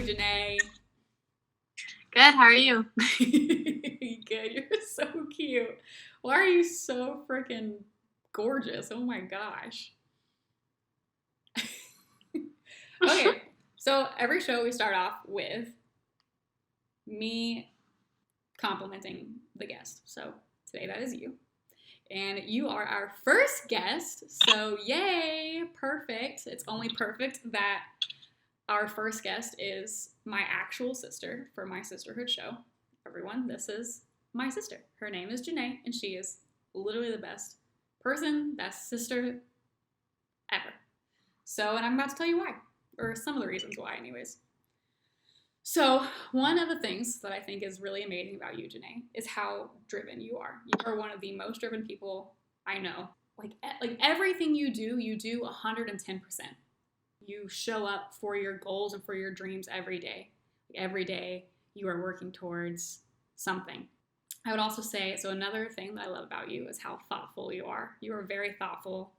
Jenay? Good, how are you? Good, you're so cute. Why are you so freaking gorgeous? Oh my gosh. Okay, so every show we start off with me complimenting the guest. So today that is you. And you are our first guest. So yay, perfect. It's only perfect that our first guest is my actual sister for my sisterhood show. Everyone, this is my sister. Her name is Jenay, and she is literally the best person, best sister ever. So, and I'm about to tell you why, or some of the reasons why, anyways. So, one of the things that I think is really amazing about you, Jenay, is how driven you are. You are one of the most driven people I know. Like everything you do 110%. You show up for your goals and for your dreams every day. Every day you are working towards something. I would also say, so another thing that I love about you is how thoughtful you are. You are very thoughtful.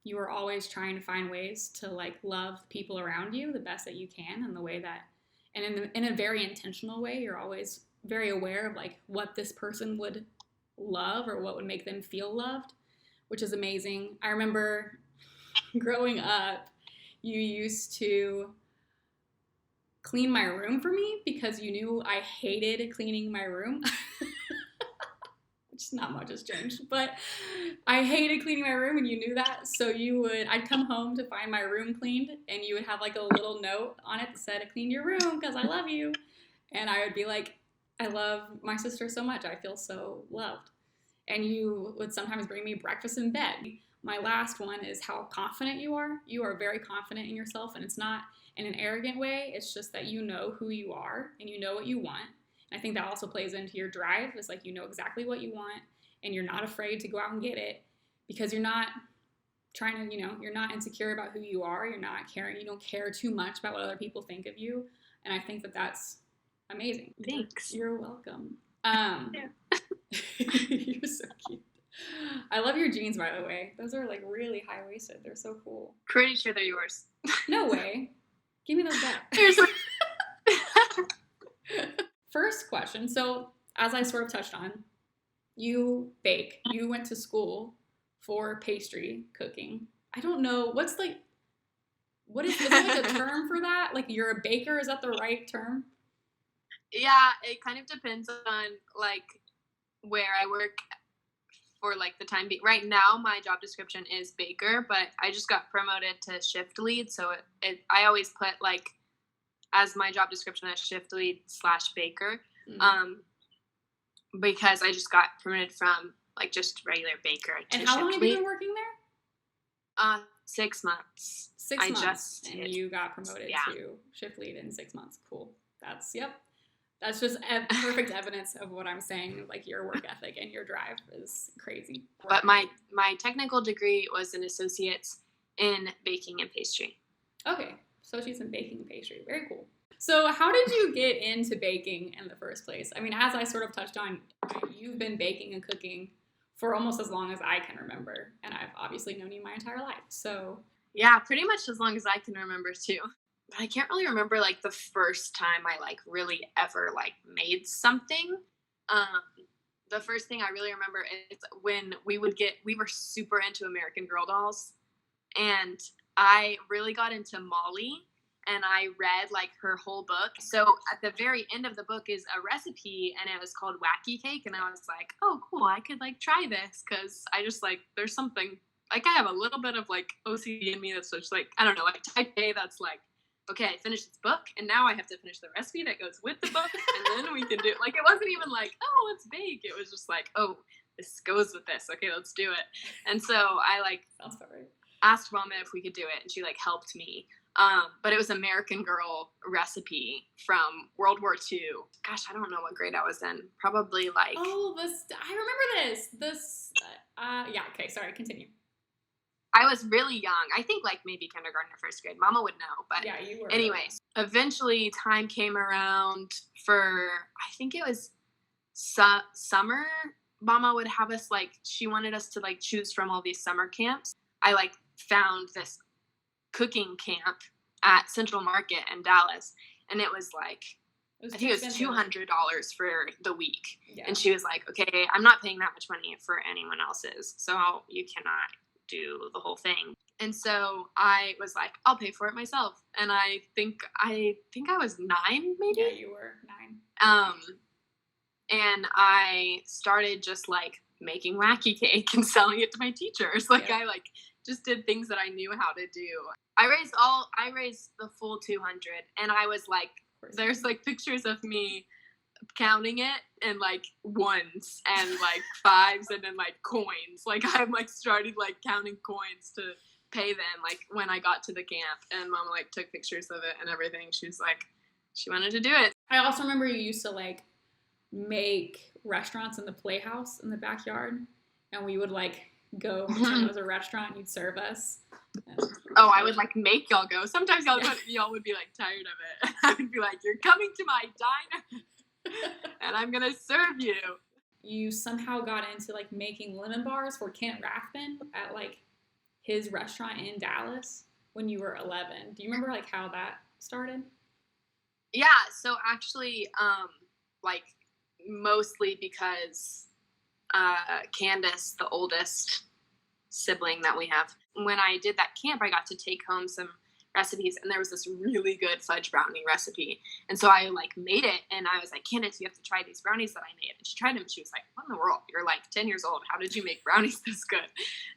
You are always trying to find ways to like love people around you the best that you can in the way that, and in a very intentional way. You're always very aware of like what this person would love or what would make them feel loved, which is amazing. I remember growing up, you used to clean my room for me because you knew I hated cleaning my room. Which not much has changed, but I hated cleaning my room and you knew that. So I'd come home to find my room cleaned and you would have like a little note on it that said, clean your room because I love you. And I would be like, I love my sister so much. I feel so loved. And you would sometimes bring me breakfast in bed. My last one is how confident you are. You are very confident in yourself, and it's not in an arrogant way. It's just that you know who you are and you know what you want. And I think that also plays into your drive. It's like you know exactly what you want and you're not afraid to go out and get it because you're not trying to, you're not insecure about who you are. You're not caring. You don't care too much about what other people think of you. And I think that that's amazing. Thanks. You're welcome. You're so cute. I love your jeans, by the way. Those are like really high-waisted. They're so cool. Pretty sure they're yours. No way. Give me those back. First question. So, as I sort of touched on, you bake. You went to school for pastry cooking. I don't know. Is there like a term for that? Like you're a baker? Is that the right term? Yeah, it kind of depends on like where I work for like the time being. Right now, my job description is baker, but I just got promoted to shift lead. So I always put like as my job description as shift lead / baker, because I just got promoted from like just regular baker to shift lead. And how long have you been working there? 6 months. 6 months. And you got promoted to shift lead in 6 months. Cool. That's just perfect evidence of what I'm saying. Like your work ethic and your drive is crazy. But my technical degree was an associate's in baking and pastry. Okay, associate's in baking and pastry. Very cool. So how did you get into baking in the first place? I mean, as I sort of touched on, you've been baking and cooking for almost as long as I can remember. And I've obviously known you my entire life. So yeah, pretty much as long as I can remember too. But I can't really remember like the first time I like really ever like made something. The first thing I really remember is when we were super into American Girl dolls, and I really got into Molly, and I read like her whole book. So at the very end of the book is a recipe, and it was called Wacky Cake, and I was like, oh cool, I could like try this because I just like there's something like I have a little bit of like OCD in me that's just like I don't know like type A that's like. Okay, I finished this book, and now I have to finish the recipe that goes with the book, and then we can do it. Like, it wasn't even like, oh, let's bake. It was just like, oh, this goes with this. Okay, let's do it. And so I, like, sounds about right. Asked Mama if we could do it, and she, like, helped me. But it was American Girl recipe from World War II. Gosh, I don't know what grade I was in. Probably, like... Oh, I remember this. Yeah, okay, sorry, continue. I was really young. I think like maybe kindergarten or first grade. Mama would know. But yeah, you were. Anyways, eventually time came around for, I think it was summer. Mama would have us like, she wanted us to like choose from all these summer camps. I like found this cooking camp at Central Market in Dallas, and it was like, I think it was $200 for the week. Yeah. And she was like, okay, I'm not paying that much money for anyone else's, so you cannot do the whole thing. And so I was like, I'll pay for it myself. And I think I was 9, maybe. Yeah, you were 9. And I started just like making wacky cake and selling it to my teachers. Like, I like just did things that I knew how to do. I raised the full 200, and I was like, there's like pictures of me counting it and like ones and like 5s and then like coins. Like, I'm like started like counting coins to pay them, like when I got to the camp, and Mama like took pictures of it and everything. She was like, she wanted to do it. I also remember you used to like make restaurants in the playhouse in the backyard, and we would like go pretend it was a restaurant and you'd serve us. Oh, I would like make y'all go. Sometimes y'all would be like tired of it. I would be like, you're coming to my diner and I'm gonna serve you. You somehow got into like making lemon bars for Kent Rathbun at like his restaurant in Dallas when you were 11. Do you remember like how that started? Yeah, so actually, like mostly because Candace, the oldest sibling that we have, when I did that camp, I got to take home some recipes, and there was this really good fudge brownie recipe. And so I like made it, and I was like, Candace, you have to try these brownies that I made. And she tried them, and she was like, what in the world? You're like 10 years old. How did you make brownies this good?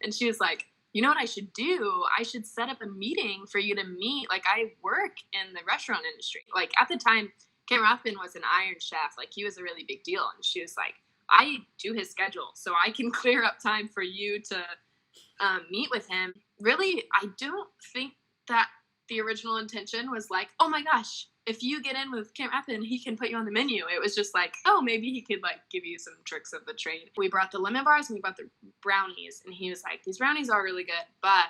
And she was like, you know what I should do? I should set up a meeting for you to meet. Like, I work in the restaurant industry. Like, at the time, Kent Rathbun was an Iron Chef. Like, he was a really big deal. And she was like, I do his schedule, so I can clear up time for you to meet with him. Really, I don't think that the original intention was like, oh my gosh, if you get in with Kent Rathbun, he can put you on the menu. It was just like, oh, maybe he could like give you some tricks of the trade. We brought the lemon bars and we brought the brownies, and he was like, these brownies are really good, but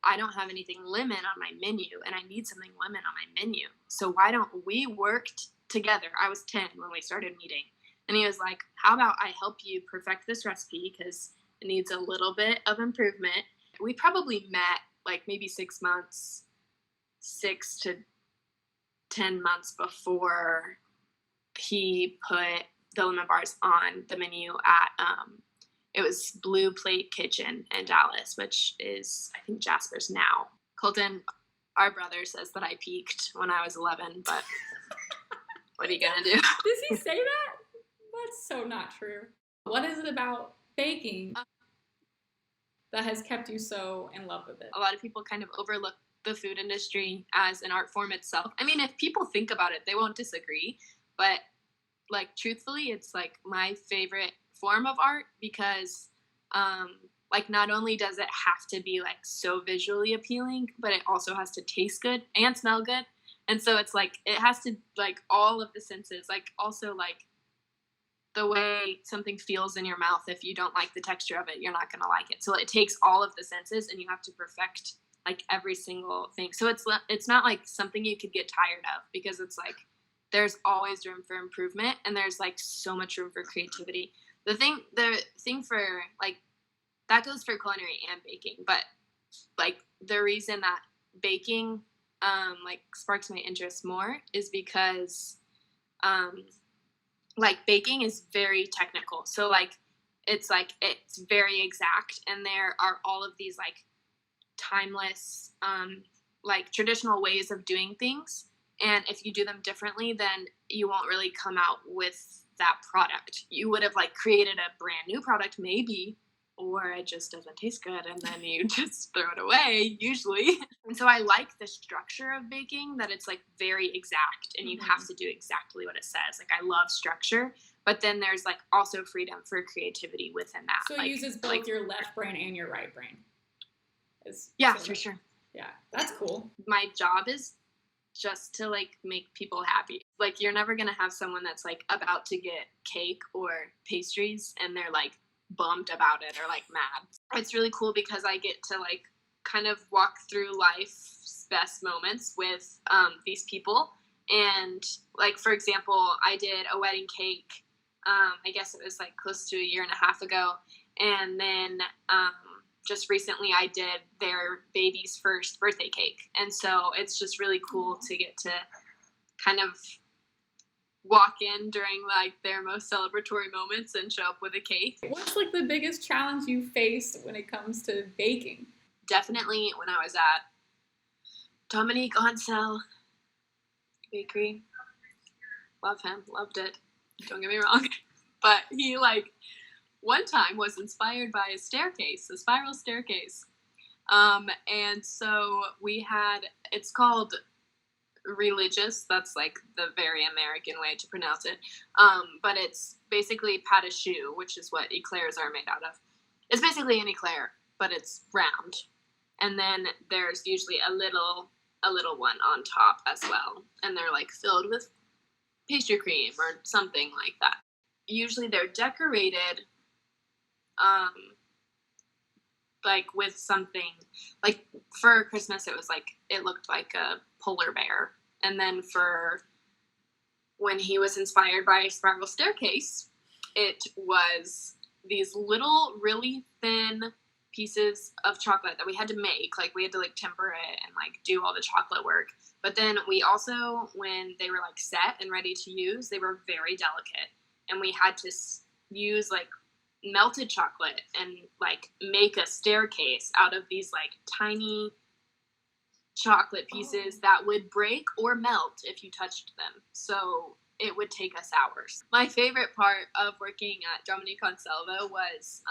I don't have anything lemon on my menu, and I need something lemon on my menu. So why don't we work together? I was 10 when we started meeting. And he was like, how about I help you perfect this recipe because it needs a little bit of improvement. We probably met like maybe 6 months, 6 to 10 months before he put the lemon bars on the menu at, it was Blue Plate Kitchen in Dallas, which is, I think, Jasper's now. Colton, our brother, says that I peaked when I was 11, but what are you going to do? Does he say that? That's so not true. What is it about baking that has kept you so in love with it? A lot of people kind of overlook the food industry as an art form itself. I mean, if people think about it, they won't disagree. But, like, truthfully, it's, like, my favorite form of art because, like, not only does it have to be, like, so visually appealing, but it also has to taste good and smell good. And so it's, like, it has to, like, all of the senses. Like, also, like, the way something feels in your mouth, if you don't like the texture of it, you're not going to like it. So it takes all of the senses, and you have to perfect like every single thing. So it's not like something you could get tired of, because it's like there's always room for improvement, and there's like so much room for creativity. The thing for like that goes for culinary and baking, but like the reason that baking like sparks my interest more is because like baking is very technical. So like it's very exact, and there are all of these like timeless like traditional ways of doing things, and if you do them differently, then you won't really come out with that product. You would have like created a brand new product maybe, or it just doesn't taste good, and then you just throw it away usually. And so I like the structure of baking, that it's like very exact, and you have to do exactly what it says. Like I love structure, but then there's like also freedom for creativity within that. So it like, uses both your left brain and your right brain. Yeah, for sure. Yeah, that's cool. My job is just to like make people happy. Like you're never gonna have someone that's like about to get cake or pastries and they're like bummed about it or like mad. It's really cool because I get to like kind of walk through life's best moments with these people. And like, for example, I did a wedding cake, I guess it was like close to a year and a half ago. And then just recently I did their baby's first birthday cake. And so it's just really cool to get to kind of walk in during like their most celebratory moments and show up with a cake. What's like the biggest challenge you faced when it comes to baking? Definitely when I was at Dominique Ansel Bakery. Love him. Loved it. Don't get me wrong. But he like one time was inspired by a staircase, a spiral staircase. And so we had, it's called Religious. That's like the very American way to pronounce it. But it's basically pâte à choux, which is what eclairs are made out of. It's basically an eclair, but it's round. And then there's usually a little one on top as well. And they're like filled with pastry cream or something like that. Usually they're decorated like with something, like for Christmas it was like, it looked like a polar bear. And then for when he was inspired by a spiral staircase, it was these little really thin pieces of chocolate that we had to make. Like we had to like temper it and like do all the chocolate work. But then we also, when they were like set and ready to use, they were very delicate. And we had to use like melted chocolate and like make a staircase out of these like tiny chocolate pieces that would break or melt if you touched them. So it would take us hours. My favorite part of working at Dominique Ansel though was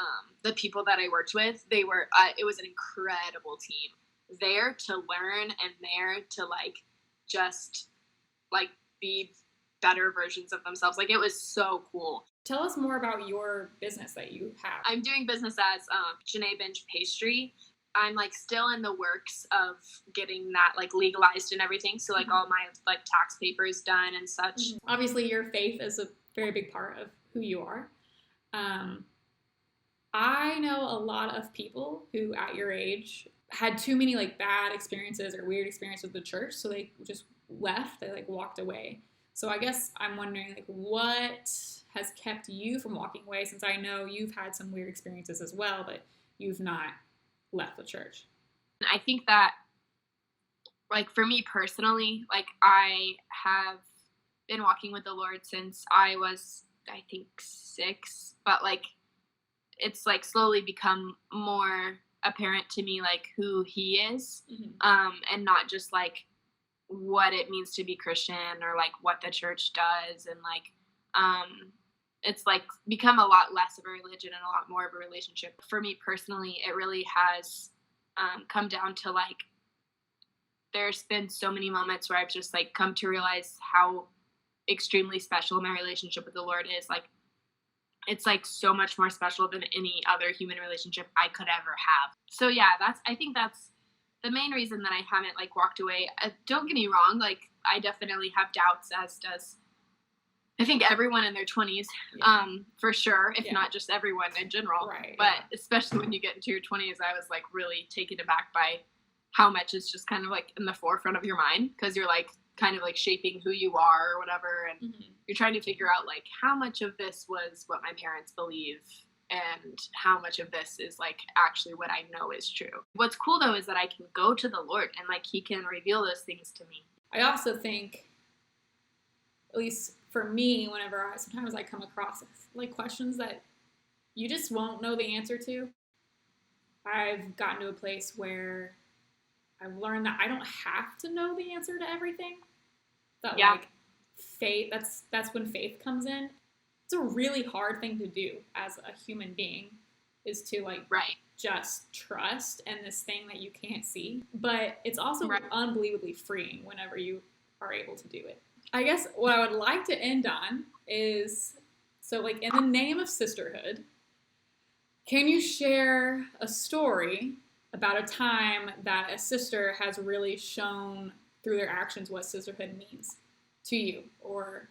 the people that I worked with. They were, it was an incredible team, there to learn and there to like just like be better versions of themselves. Like it was so cool. Tell us more about your business that you have. I'm doing business as Jenay Benge Pastry. I'm like still in the works of getting that like legalized and everything. So like all my like tax papers done and such. Obviously your faith is a very big part of who you are. I know a lot of people who at your age had too many like bad experiences or weird experiences with the church. So they just left, they like walked away. So I guess I'm wondering like what has kept you from walking away, since I know you've had some weird experiences as well, but you've not left the church. I think that like for me personally, like I have been walking with the Lord since I was, I think 6, but like it's like slowly become more apparent to me like who he is, and not just like what it means to be Christian or like what the church does, and like it's like become a lot less of a religion and a lot more of a relationship. For me personally, it really has come down to like there's been so many moments where I've just like come to realize how extremely special my relationship with the Lord is. Like it's like so much more special than any other human relationship I could ever have. So yeah, I think that's the main reason that I haven't like walked away. Don't get me wrong, like I definitely have doubts, as does I think everyone in their 20s, for sure, if not just everyone in general. Right, but especially when you get into your 20s, I was like really taken aback by how much is just kind of like in the forefront of your mind, because you're like kind of like shaping who you are or whatever, and you're trying to figure out like how much of this was what my parents believe and how much of this is like actually what I know is true. What's cool though is that I can go to the Lord and like he can reveal those things to me. I also think, at least for me, whenever sometimes I come across like questions that you just won't know the answer to, I've gotten to a place where I've learned that I don't have to know the answer to everything. That like faith, that's when faith comes in. It's a really hard thing to do as a human being, is to like just trust in this thing that you can't see. But it's also unbelievably freeing whenever you are able to do it. I guess what I would like to end on is, so like in the name of sisterhood, can you share a story about a time that a sister has really shown through their actions what sisterhood means to you? Or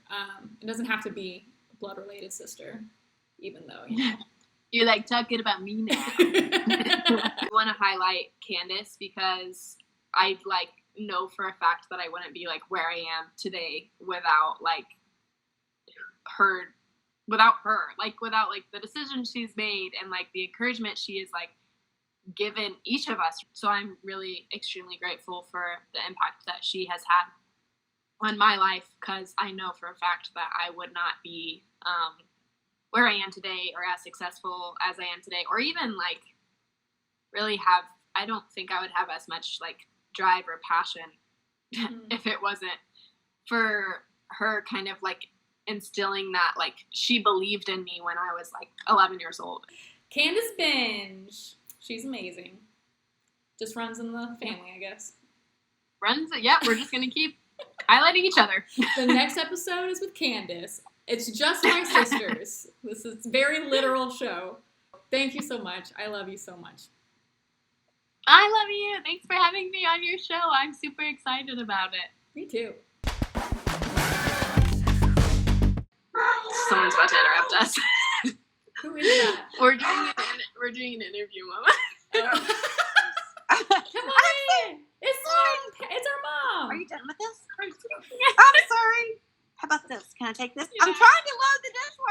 it doesn't have to be a blood-related sister, even though, you know. You're like talking about me now. I want to highlight Candace because I like know for a fact that I wouldn't be like where I am today without like her, without like the decisions she's made and like the encouragement she is like given each of us. So I'm really extremely grateful for the impact that she has had on my life, because I know for a fact that I would not be where I am today or as successful as I am today, or even like really I don't think I would have as much like drive or passion if it wasn't for her kind of like instilling that, like she believed in me when I was like 11 years old. Candace Benge. She's amazing. Just runs in the family, I guess. Yeah, we're just going to keep highlighting each other. The next episode is with Candace. It's just my sisters. This is a very literal show. Thank you so much. I love you so much. I love you. Thanks for having me on your show. I'm super excited about it. Me too. Someone's about to interrupt us. Who is that? We're doing an interview, Mama. Come on in. It's our mom. Are you done with this? I'm sorry. How about this? Can I take this? Yeah. I'm trying to load the dishwasher.